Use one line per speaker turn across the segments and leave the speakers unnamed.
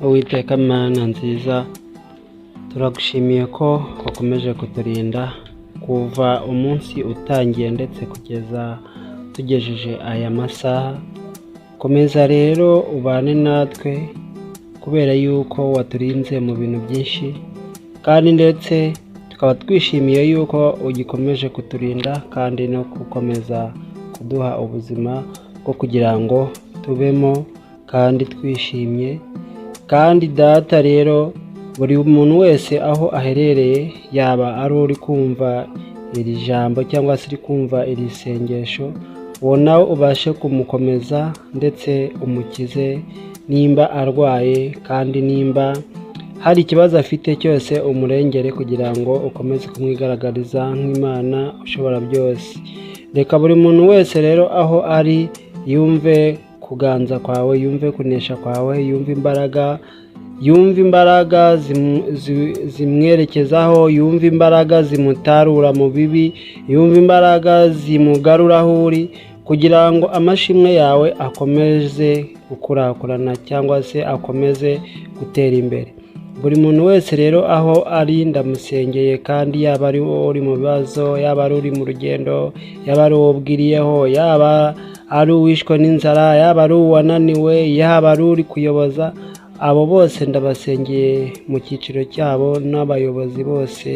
Uwiteka Mana nziza, turagushimiye ko wakomeje kuturinda kuva umunsi utangiye ndetse kugeza tugejeje aya masaha. Komeza rero ubane natwe kubera yuko waturinze mu bintu byinshi, kandi ndetse tukaba twishimiye yuko ugikomeje kuturinda kandi no gukomeza kuduha ubuzima bwo kugira ngo tubemo kandi twishimye. Kandi data rero, buri muntu wese aho aherereye, yaba ari uri kumva iri jambo cyangwa se uri kumva iri sengesho, uwo nawe ubashe kumukomeza ndetse umukize nimba arwaye, kandi nimba hari ikibazo afite cyose umurengere kugira ngo ukomeze kumwigaragariza nk'Imana ushobora byose. Reka buri muntu wese rero aho ari yumve kuganza kwawe, yumve kunesha kwawe, yumve imbaraga zimwerekezaho, yumve imbaraga zimutarura mu bibi, yumve imbaraga zimugarura aho uri, kugira ngo amashimwe yawe akomeze gukurakurana cyangwa se akomeze gutera imbere. Buri muntu wese rero aho ari ndamusengeye, kandi yaba ari uri mu bibazo, yaba ari uri mu rugendo, yaba ari uwo bwiriyeho, yaba ari uwishwe n'inzara, yaba ari uwananiwe, yaba ari uri kuyoboza, abo bose ndabasengeye mu cyiciro cyabo, n'abayobozi bose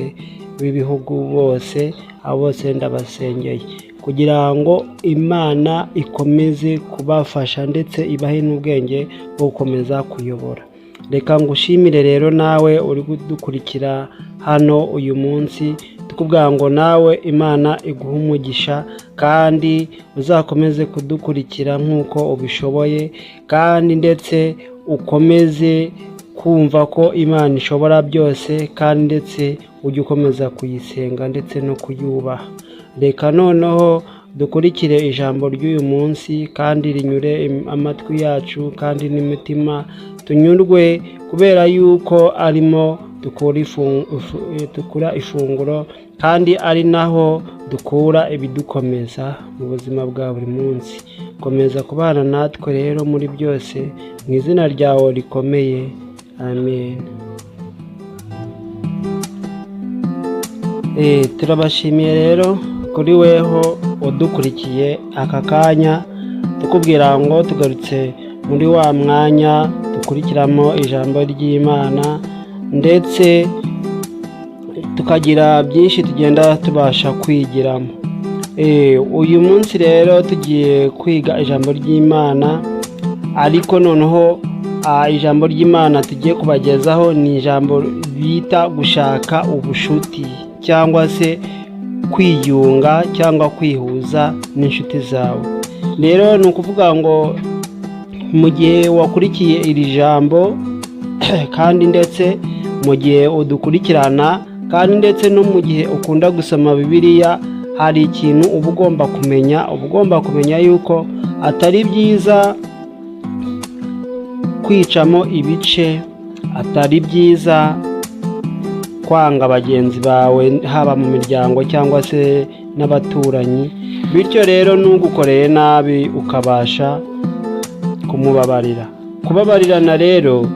b'ibihugu bose, abo bose ndabasengeye kugira ngo Imana ikomeze kubafasha ndetse ibahe n'ubwenge bwo gukomeza kuyobora. Reka ngushimire rero nawe uri kudukurikira hano uyu munsi, tukubwira ngo nawe Imana iguhe umugisha, kandi uzakomeze kudukurikira nk'uko ubishoboye, kandi ndetse ukomeze kumva ko Imana ishobora byose, kandi ndetse ujye ukomeza kuyisenga ndetse no kuyubaha. Reka noneho dukurikire ijambo ry'uyu munsi, kandi rinyure amatwi yacu kandi n'imitima tunyurwe, kubera yuko arimo dukura ifunguro, kandi ari naho dukura ibidukomeza mu buzima bwa buri munsi. Komeza kubana natwe rero muri byose, mu izina ryawe rikomeye, amen. Turabashimiye rero kuri weho udukurikiye aka kanya, tukubwira ngo tugarutse muri wa mwanya dukurikiramo ijambo ry'Imana, ndetse tukagira byinshi tugenda tubasha kwigiramo. Uyu munsi rero tugiye kwiga ijambo ry'Imana, ariko noneho ijambo ry'Imana tugiye kubagezaho ni ijambo bita gushaka ubushuti, cyangwa se kwiyunga cyangwa kwihuza n'inshuti zawe. Rero ni ukuvuga ngo mu gihe wakurikiye iri jambo, kandi ndetse mu gihe udukurikirana, kandi ndetse no mu gihe ukunda gusoma Bibiliya, hari ikintu uba ugomba kumenya. Uba ugomba kumenya yuko atari byiza kwicamo ibice, atari byiza kwanga bagenzi bawe, haba mu miryango cyangwa se n'abaturanyi. Bityo rero n'ugukoreye nabi ukabasha kumubabarira. Kubabarirana rero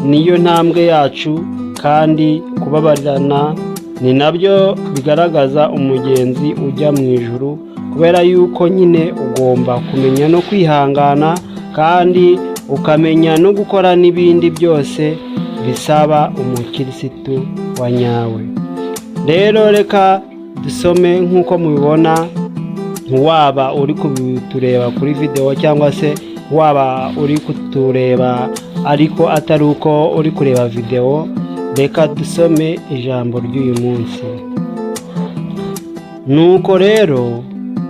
niyo ntambwe yacu, kandi kubabarirana ni nabyo bigaragaza umugenzi ujya mu ijuru, kubera yuko nyine ugomba kumenya no kwihangana, kandi ukamenya no gukora n'ibindi byose bisaba umukirisitu wa nyawe. Rero reka dusome nk'uko mubibona, waba uri kutureba kuri video cyangwa se waba uri kutureba ariko atari uko uri kureba video. Reka dusome ijambo ry'uyu munsi. Nuko rero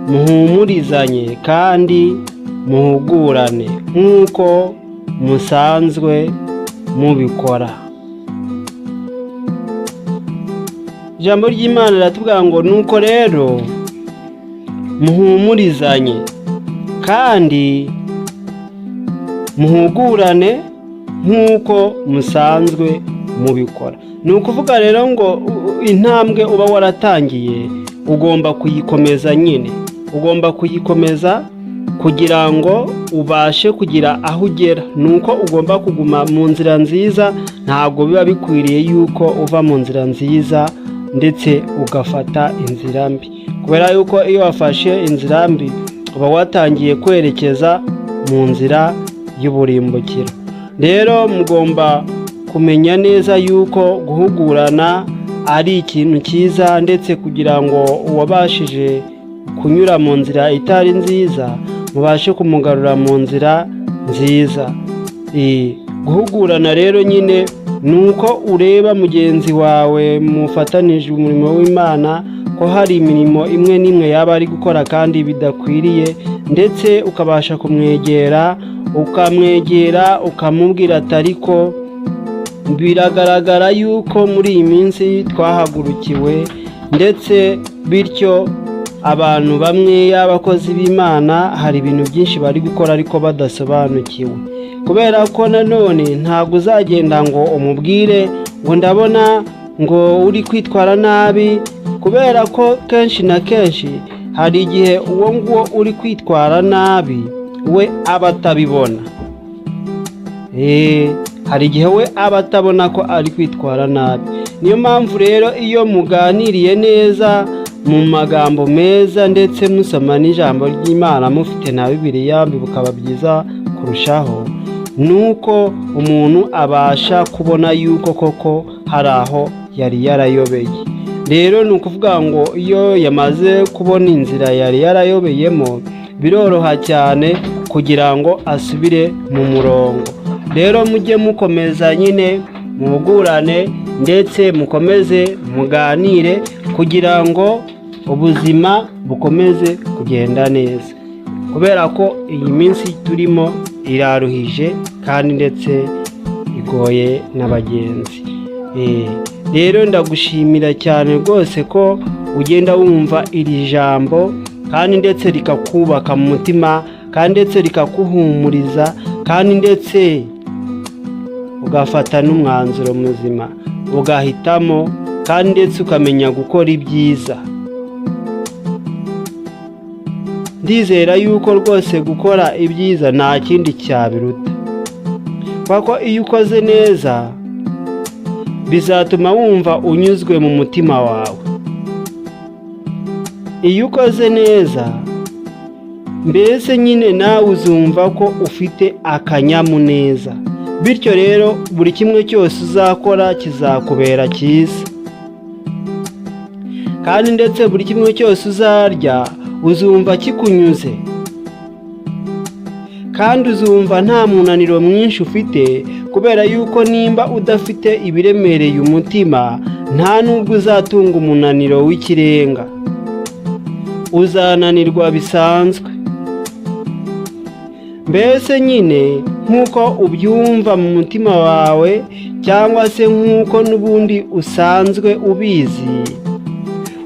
muhumurizanye kandi muhugurane nk'uko musanzwe mubikora. Ijambo ry'Imana riratubwira ngo nuko rero muhumurizanye kandi muhugurane nk'uko musanzwe mubikora. Ni ukuvuga rero ngo intambwe uba waratangiye ugomba kuyikomeza nyine, ugomba kuyikomeza kugira ngo ubashe kugira aho ugera. Nuko ugomba kuguma mu nzira nziza, ntabwo biba bikwiriye yuko uva mu nzira nziza ndetse ugafata inzira mbi, kubera yuko iyo wafashe inzira mbi uba watangiye kwerekeza mu nzira y'uburimbukiro. Rero mugomba kumenya neza yuko guhugurana ari ikintu cyiza, ndetse kugira ngo uwabashije kunyura mu nzira itari nziza mubashe kumugarura mu nzira nziza. Guhugurana rero nyine nuko ureba mugenzi wawe mufatanije umurimo w'Imana ko hari imirimo imwe n'imwe yaba ari gukora kandi bidakwiriye, ndetse ukabasha kumwegera ukamubwira ati ariko biragaragara yuko muri iyi minsi twahagurukiwe, ndetse bityo abantu bamwe y'abakozi b'Imana hari ibintu byinshi bari gukora ariko badasobanukiwe. Kubera ko nanone ntabwo uzagenda ngo umubwire ngo ndabona ngo uri kwitwara nabi, kubera ko kenshi na kenshi hari igihe uwo nguwo uri kwitwara nabi we aba atabibona. Hari igihe we aba atabona ko ari kwitwara nabi. Niyo mpamvu rero iyo muganiriye neza mu magambo meza, ndetse musoma n'ijambo ry'Imana mufite na Bibiliya, bikaba byiza kurushaho, nuko umuntu abasha kubona yuko koko hari aho yari yarayobeye. Rero ni ukuvuga ngo iyo yamaze kubona inzira yari yarayobeyemo, biroroha cyane kugira ngo asubire mu murongo. Rero mujye mukomeza nyine muhugurane, ndetse mukomeze muganire kugira ngo ubuzima bukomeze kugenda neza, kubera ko iyi minsi turimo iraruhije kandi ndetse igoye n'abagenzi. Rero ndagushimira cyane rwose ko ugenda wumva iri jambo, kandi ndetse rikakubaka mu mutima, kandi ndetse rikakuhumuriza, kandi ndetse ugafata n'umwanzuro muzima, ugahitamo, kandi ndetse ukamenya gukora ibyiza. Ndizera yuko rwose gukora ibyiza nta kindi cyabiruta, kuko iyo ukoze neza bizatuma wumva unyuzwe mu mutima wawe. Iyo ukoze neza mbese nyine nawe uzumva ko ufite akanyamuneza, bityo rero buri kimwe cyose uzakora kizakubera cyiza, kandi ndetse buri kimwe cyose uzarya uzumva kikunyuze, kandi uzumva nta munaniro mwinshi ufite, kubera yuko nimba udafite ibiremereye umutima nta nubwo uzatunga umunaniro w'ikirenga, uzananirwa bisanzwe. Mbese nyine nk'uko ubyumva mu mutima wawe, cyangwa se nk'uko n'ubundi usanzwe ubizi,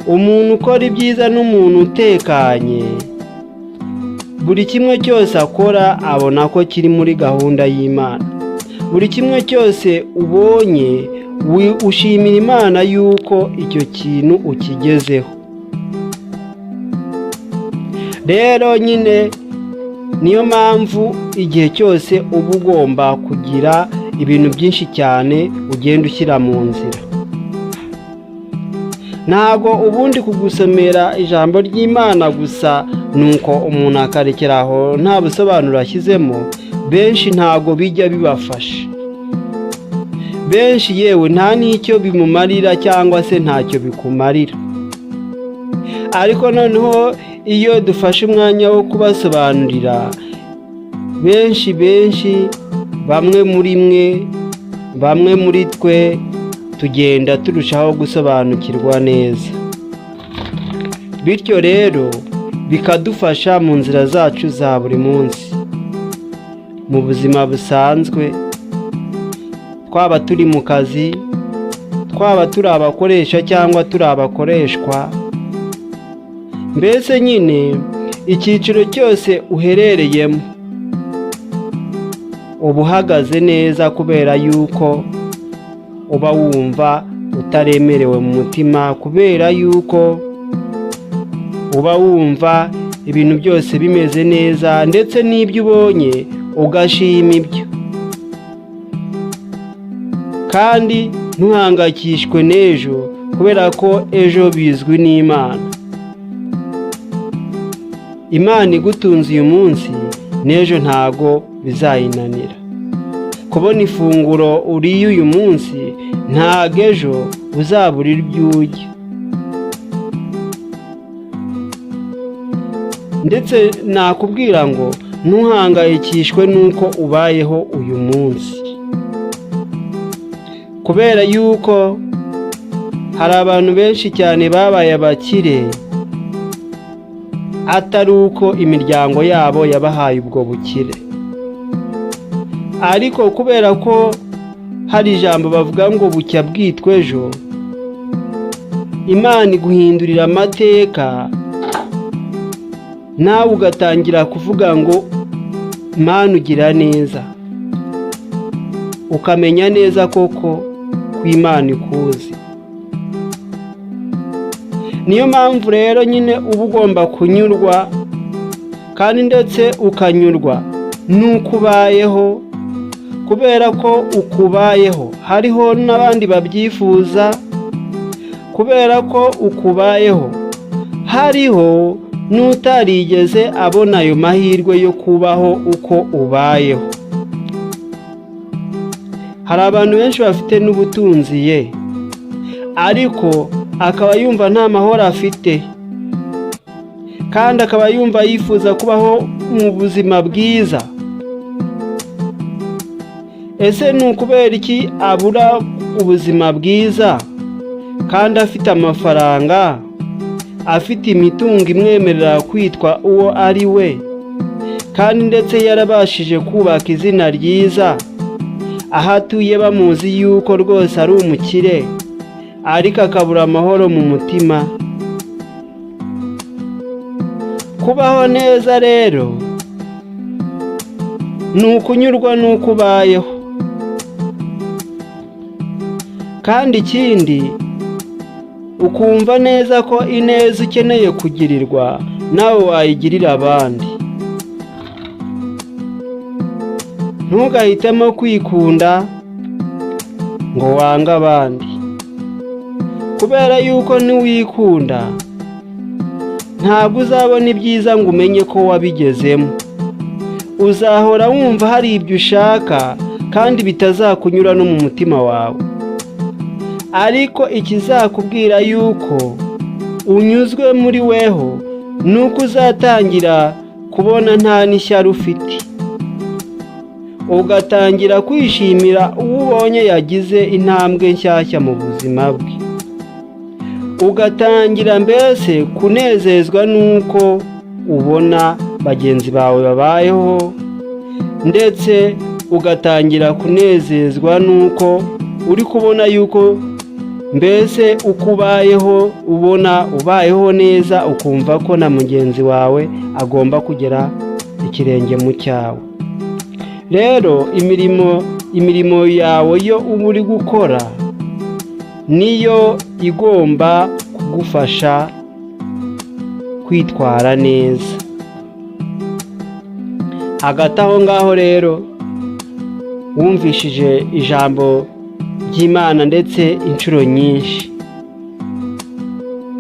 umuntu ukora ibyiza n'umuntu utekanye, buri kimwe cyose akora abona ko kiri muri gahunda y'Imana. Buri kimwe cyose ubonye ushimira Imana yuko icyo kintu ukigezeho. Rero nyine niyo mpamvu igihe cyose uba ugomba kugira ibintu byinshi cyane ugenda ushyira mu nzira. Ntabwo ubundi kugusomera ijambo ry'Imana gusa nuko umuntu akarekera aho nta busobanuro ashyizemo, benshi ntabwo bijya bibafasha. Benshi yewe nta n'icyo bimumarira cyangwa se ntacyo bikumarira. Ariko noneho iyo dufashe umwanya wo kubasobanurira, benshi bamwe muri twe tugenda turushaho gusobanukirwa neza, bityo rero bikadufasha mu nzira zacu za buri munsi, mu buzima busanzwe, twaba turi mu kazi, twaba turi abakoresha cyangwa turi abakoreshwa. Mbese nyine icyiciro cyose uherereyemo uba uhagaze neza, kubera yuko uba wumva utaremerewe mu mutima, kubera yuko uba wumva ibintu byose bimeze neza ndetse n'ibyo ubonye ugashima ibyo. Kandi ntuhangayikishwe n'ejo kubera ko ejo bizwi n'Imana. Imana igutunze uyu munsi n'ejo ntago bizayinanira. Kubona ifunguro uriye uyu munsi ntago ejo uzabura ibyo urya. Ndetse nakubwira ngo ntuhangayikishwe n'uko ubayeho uyu munsi, kubera yuko hari abantu benshi cyane babaye abakire atari uko imiryango yabo yabahaye ubwo bukire, ariko kubera ko hari ijambo bavuga ngo bucya bwitwa ejo, Imana iguhindurira amateka nawe ugatangira kuvuga ngo Mana ugira neza, ukamenya neza koko ko Imana ikuzi. Niyo mpamvu rero nyine uba ugomba kunyurwa kandi ndetse ukanyurwa n'uko ubayeho, kubera ko ukubayeho hariho n'abandi babyifuza, kubera ko ukubayeho hariho n'utarigeze abona ayo mahirwe yo kubaho uko ubayeho. Hari abantu benshi bafite n'ubutunzi ariko akaba yumva nta mahoro afite, kandi akaba yumva yifuza kubaho mu buzima bwiza. Ese ni ukubera iki abura ubuzima bwiza kandi afite amafaranga, afite imitungo imwemerera kwitwa uwo ari we, kandi ndetse yarabashije kubaka izina ryiza, aho atuye bamuzi yuko rwose ari umukire, ariko akabura amahoro mu mutima? Kubaho neza rero ni ukunyurwa n'uko ubayeho, kandi ikindi ukumva neza ko ineza ukeneye kugirirwa nawe wayigirira abandi. Ntugahitemo kwikunda ngo wange abandi, kubera yuko niwikunda ntabwo uzabona ibyiza ngo umenye ko wabigezemo. Uzahora wumva hari ibyo ushaka kandi bitazakunyura no mu mutima wawe, ariko ikizakubwira yuko unyuzwe muri weho nuko uzatangira kubona nta n'ishyari ufite, ugatangira kwishimira uwo ubonye yagize intambwe nshyashya mu buzima bwe, ugatangira mbese kunezezwa nuko ubona bagenzi bawe babayeho, ndetse ugatangira kunezezwa nuko uri kubona yuko mbese uko ubayeho ubona ubayeho neza, ukumva ko na mugenzi wawe agomba kugera ikirenge mu cyawe. Rero imirimo yawe yo uba uri gukora niyo igomba kugufasha kwitwara neza. Hagati aho ngaho rero wumvishije ijambo ry'Imana ndetse inshuro nyinshi,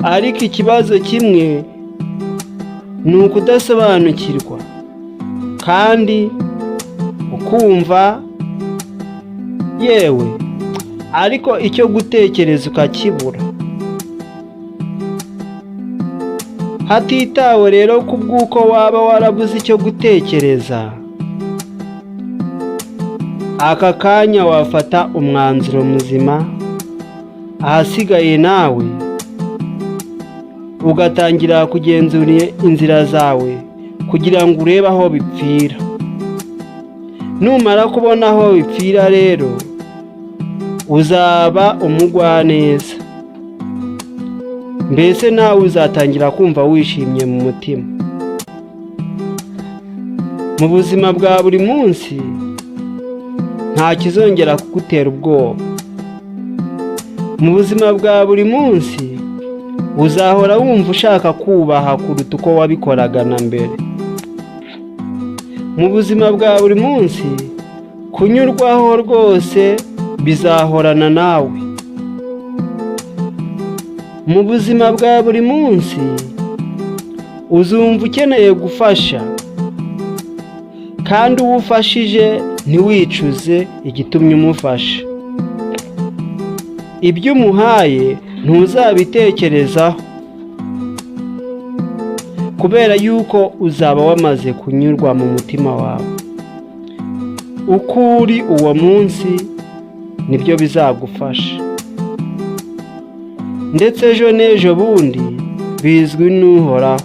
ariko ikibazo kimwe ni ukudasobanukirwa kandi ukumva yewe, ariko icyo gutekereza ukakibura. Hatitawe rero ku bw'uko waba warabuze icyo gutekereza, aka kanya wafata umwanzuro muzima, ahasigaye nawe ugatangira kugenzura inzira zawe kugira ngo urebe aho bipfira. Numara kubona aho bipfira rero uzaba umugwaneza, mbese nawe uzatangira kumva wishimye mu mutima. Mu buzima bwa buri munsi nta kizongera kugutera ubwoba. Mu buzima bwa buri munsi uzahora wumva ushaka kubaha kuruta uko wabikoraga na mbere. Mu buzima bwa buri munsi kunyurwaho rwose bizahorana nawe. Mu buzima bwa buri munsi uzumva ukeneye gufasha, kandi uwo ufashije ntiwicuze igitumye umufasha. Ibyo umuhaye ntuzabitekerezaho, kubera yuko uzaba wamaze kunyurwa mu mutima wawe. Uko uri uwo munsi nibyo bizagufasha, ndetse ejo n'ejo bundi bizwi n'Uhoraho,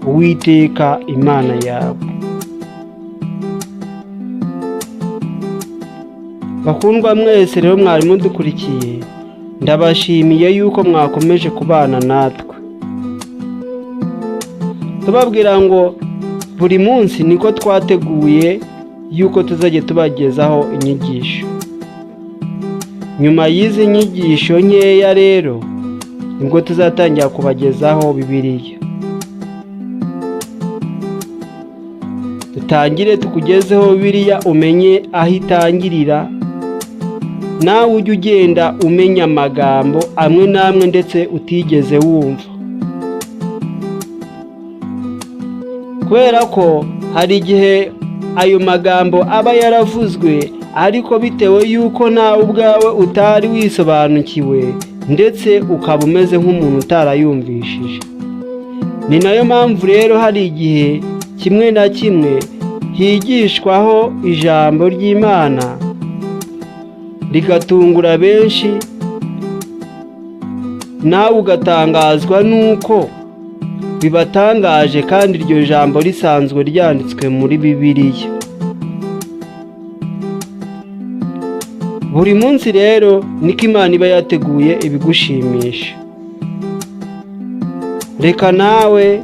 Uwiteka Imana yawe. Bakundwa mwese rero mwari mudukurikiye, ndabashimiye yuko mwakomeje kubana natwe. Tubabwira ngo buri munsi niko twateguye yuko tuzajya tubagezaho inyigisho. Nyuma y'izi nyigisho nkeya rero nibwo tuzatangira kubagezaho Bibiliya. Dutangire tukugezeho Bibiliya umenye aho itangirira, nawe ujye ugenda umenya amagambo amwe n'amwe ndetse utigeze wumva. Kubera ko hari igihe ayo magambo aba yaravuzwe ariko bitewe yuko nawe ubwawe utari wisobanukiwe, ndetse ukaba umeze nk'umuntu utarayumvishije. Ni nayo mpamvu rero hari igihe kimwe na kimwe higishwaho ijambo ry'Imana rigatungura benshi, nawe ugatangazwa nuko bibatangaje kandi iryo jambo risanzwe ryanditswe muri Bibiliya. Buri munsi rero niko Imana iba yateguye ibigushimisha. Reka nawe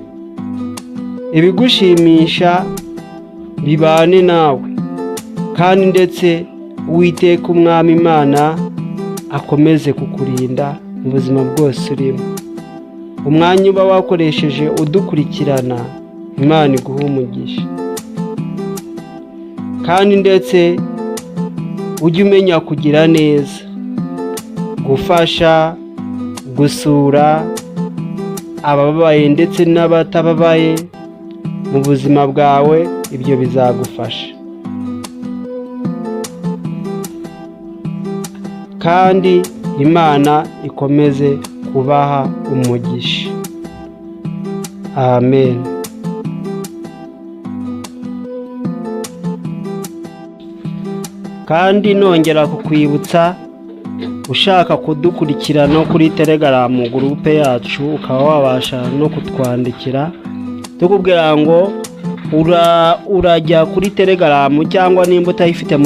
ibigushimisha bibane nawe, kandi ndetse Uwiteka Umwami Imana akomeze kukurinda mu buzima bwose urimo. Umwanya uba wakoresheje udukurikirana, Imana iguhe umugisha, kandi ndetse ujye umenya kugira neza, gufasha, gusura abababaye ndetse n'abatababaye mu buzima bwawe. Ibyo bizagufasha, kandi Imana ikomeze kubaha umugisha. Amen. Kandi nongera kukwibutsa, ushaka kudukurikirana kuri Telegram groupe yacu, ukaba wabasha no kutwandikira tukubwira ngo urajya kuri Telegram, cyangwa nimba utayifite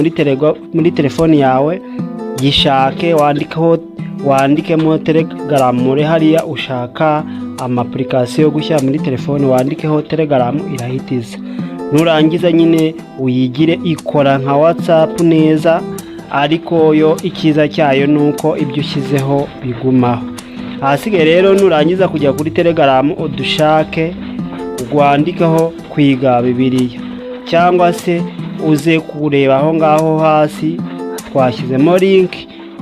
muri telefone yawe yishake, wandikemo Telegram muri hariya ushaka application yo gushyira muri telefone, wandikeho Telegram irahitiza. Nurangiza nyine uyigire ikora nka WhatsApp neza, ariko yo ikiza cyayo nuko ibyo ushyizeho bigumaho. Hasigaye rero nurangiza kujya kuri Telegram udushake, ugwandikeho Kwiga Bibiliya, cyangwa se uze kureba aho ngaho hasi twashyizemo link,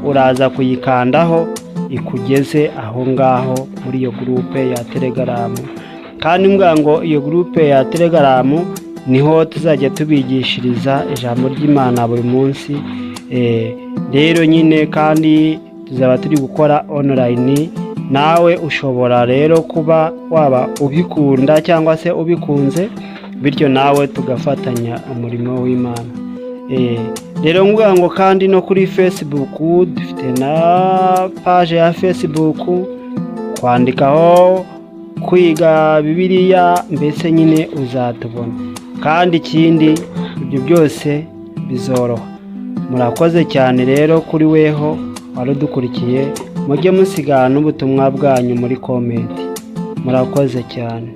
uraza kuyikandaho ikugeze aho ngaho muri iyo groupe ya Telegram. Kandi mbwa ngo iyo groupe ya Telegram niho tuzajya tubigishiriza ijambo ry'Imana buri munsi. Rero nyine kandi tuzaba turi gukora online. Nawe ushobora rero kuba waba ubikunda cyangwa se ubikunze, bityo nawe tugafatanya umurimo w'Imana. Rero mbwa ngo kandi no kuri Facebook dufite na page ya Facebook, kwandikaho Kwiga Bibiliya, mbese nyine uzatubona. Kandi ikindi ibyo byose bizoroha. Murakoze cyane rero kuri weho warudukurikiye, mujye musigana n'ubutumwa bwanyu muri comment. Murakoze cyane.